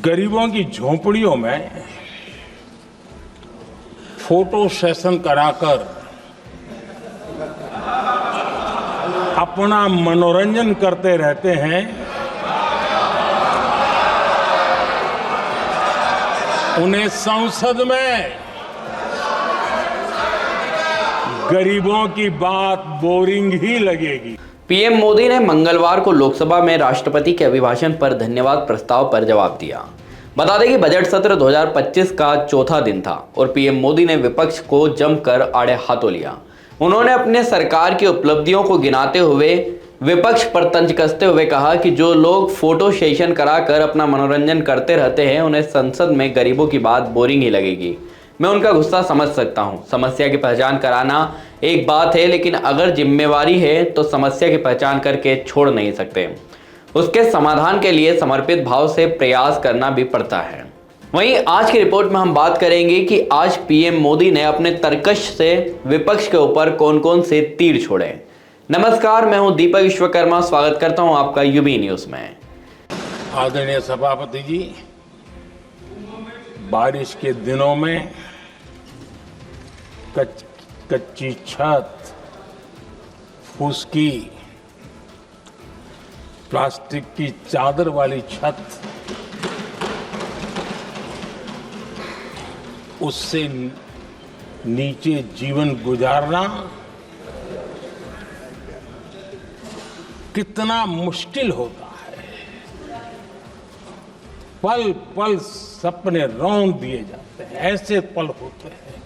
गरीबों की झोंपड़ियों में फोटो सेशन कराकर अपना मनोरंजन करते रहते हैं। उन्हें संसद में गरीबों की बात बोरिंग ही लगेगी। पीएम मोदी ने मंगलवार को लोकसभा में राष्ट्रपति के अभिभाषण पर धन्यवाद प्रस्ताव पर जवाब दिया। बता दें कि बजट सत्र 2025 का चौथा दिन था और पीएम मोदी ने विपक्ष को जमकर आड़े हाथों लिया। उन्होंने अपने सरकार की उपलब्धियों को गिनाते हुए विपक्ष पर तंज कसते हुए कहा कि जो लोग फोटो सेशन कराकर अपना मनोरंजन करते रहते हैं उन्हें संसद में गरीबों की बात बोरिंग ही लगेगी। मैं उनका गुस्सा समझ सकता हूं। समस्या की पहचान कराना एक बात है, लेकिन अगर जिम्मेवारी है तो समस्या की पहचान करके छोड़ नहीं सकते, उसके समाधान के लिए समर्पित भाव से प्रयास करना भी पड़ता है। वहीं आज की रिपोर्ट में हम बात करेंगे कि आज पीएम मोदी ने अपने तर्कश से विपक्ष के ऊपर कौन कौन से तीर छोड़े। नमस्कार, मैं हूं दीपक विश्वकर्मा, स्वागत करता हूं आपका यूबी न्यूज में। आदरणीय सभापति जी, बारिश के दिनों में कच्ची छत, फूसकी, प्लास्टिक की चादर वाली छत, उससे नीचे जीवन गुजारना कितना मुश्किल होता है। पल पल सपने रौंद दिए जाते हैं, ऐसे पल होते हैं।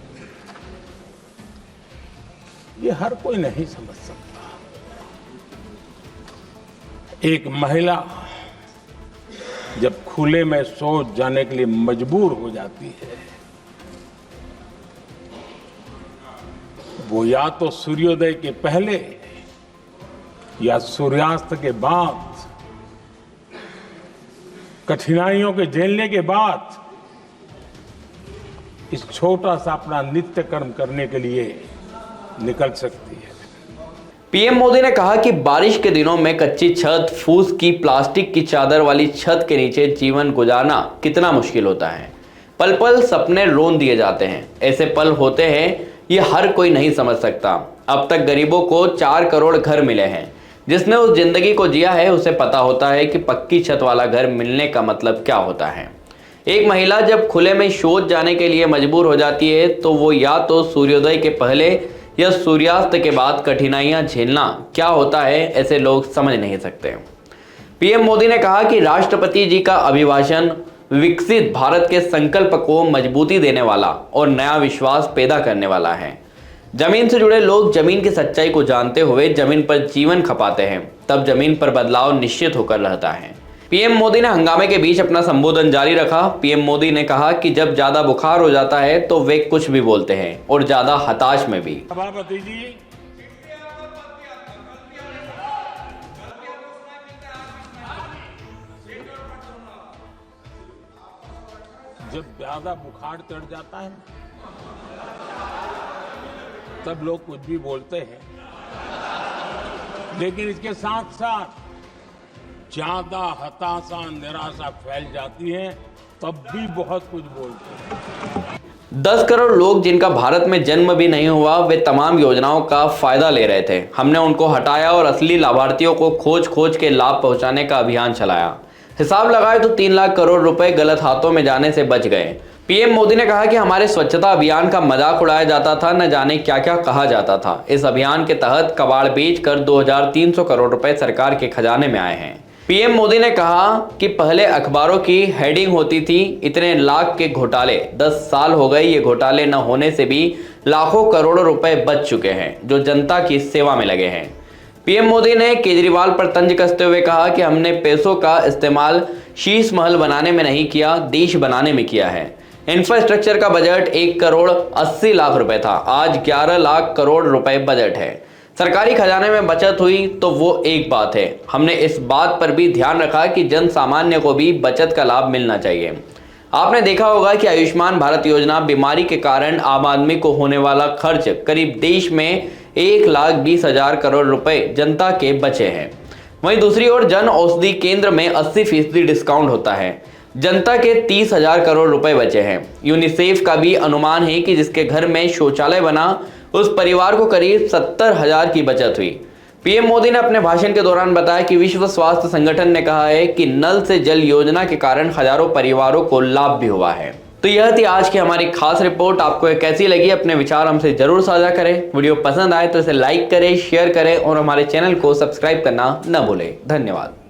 ये हर कोई नहीं समझ सकता। एक महिला जब खुले में शौच जाने के लिए मजबूर हो जाती है, वो या तो सूर्योदय के पहले या सूर्यास्त के बाद, कठिनाइयों के झेलने के बाद इस छोटा सा अपना नित्य कर्म करने के लिए निकल सकती है। पीएम मोदी ने कहा कि बारिश के दिनों में कच्ची छत, फूस की प्लास्टिक की चादर वाली छत के नीचे जीवन गुजारना कितना मुश्किल होता है। पल पल सपने रौंद दिए जाते हैं। ऐसे पल होते हैं, ये हर कोई नहीं समझ सकता। अब तक गरीबों को 4 करोड़ घर मिले हैं। जिसने उस जिंदगी को जिया है उसे पता होता है कि पक्की छत वाला घर मिलने का मतलब क्या होता है। एक महिला जब खुले में शौच जाने के लिए मजबूर हो जाती है तो वो या तो सूर्योदय के पहले या सूर्यास्त के बाद कठिनाइयां झेलना क्या होता है, ऐसे लोग समझ नहीं सकते। पीएम मोदी ने कहा कि राष्ट्रपति जी का अभिभाषण विकसित भारत के संकल्प को मजबूती देने वाला और नया विश्वास पैदा करने वाला है। जमीन से जुड़े लोग जमीन की सच्चाई को जानते हुए जमीन पर जीवन खपाते हैं, तब जमीन पर बदलाव निश्चित होकर रहता है। पीएम मोदी ने हंगामे के बीच अपना संबोधन जारी रखा। पीएम मोदी ने कहा कि जब ज्यादा बुखार हो जाता है तो वे कुछ भी बोलते हैं और ज्यादा हताश में भी। सभापति जी, जब ज्यादा बुखार चढ़ जाता है तब लोग कुछ भी बोलते हैं, लेकिन इसके साथ साथ ज्यादा हताशा, निराशा फैल जाती है तब भी बहुत कुछ बोलते हैं। 10 करोड़ लोग जिनका भारत में जन्म भी नहीं हुआ, वे तमाम योजनाओं का फायदा ले रहे थे। हमने उनको हटाया और असली लाभार्थियों को खोज खोज के लाभ पहुंचाने का अभियान चलाया। हिसाब लगाए तो 3 लाख करोड़ रुपए गलत हाथों में जाने से बच गए। पीएम मोदी ने कहा कि हमारे स्वच्छता अभियान का मजाक उड़ाया जाता था, न जाने क्या क्या कहा जाता था। इस अभियान के तहत कबाड़ बेचकर 2300 करोड़ रुपए सरकार के खजाने में आए हैं। पीएम मोदी ने कहा कि पहले अखबारों की हेडिंग होती थी इतने लाख के घोटाले। 10 साल हो गए, ये घोटाले न होने से भी लाखों करोड़ों रुपए बच चुके हैं जो जनता की सेवा में लगे हैं। पीएम मोदी ने केजरीवाल पर तंज कसते हुए कहा कि हमने पैसों का इस्तेमाल शीश महल बनाने में नहीं किया, देश बनाने में किया है। इंफ्रास्ट्रक्चर का बजट 1 करोड़ 80 लाख रुपए था, आज 11 लाख करोड़ रुपए बजट है। सरकारी खजाने में बचत हुई तो वो एक बात है, हमने इस बात पर भी ध्यान रखा कि जन सामान्य को भी बचत का लाभ मिलना चाहिए। आपने देखा होगा कि आयुष्मान भारत योजना बीमारी के कारण आम आदमी को होने वाला खर्च करीब देश में 1,20,000 करोड़ रुपए जनता के बचे हैं। वहीं दूसरी ओर जन औषधि केंद्र में 80% डिस्काउंट होता है। जनता के 30,000 करोड़ रुपए बचे हैं। यूनिसेफ का भी अनुमान है कि जिसके घर में शौचालय बना उस परिवार को करीब 70,000 की बचत हुई। पीएम मोदी ने अपने भाषण के दौरान बताया कि विश्व स्वास्थ्य संगठन ने कहा है कि नल से जल योजना के कारण हजारों परिवारों को लाभ भी हुआ है। तो यह थी आज की हमारी खास रिपोर्ट। आपको ये कैसी लगी, अपने विचार हमसे जरूर साझा करें। वीडियो पसंद आए तो इसे लाइक करें, शेयर करें और हमारे चैनल को सब्सक्राइब करना न भूलें। धन्यवाद।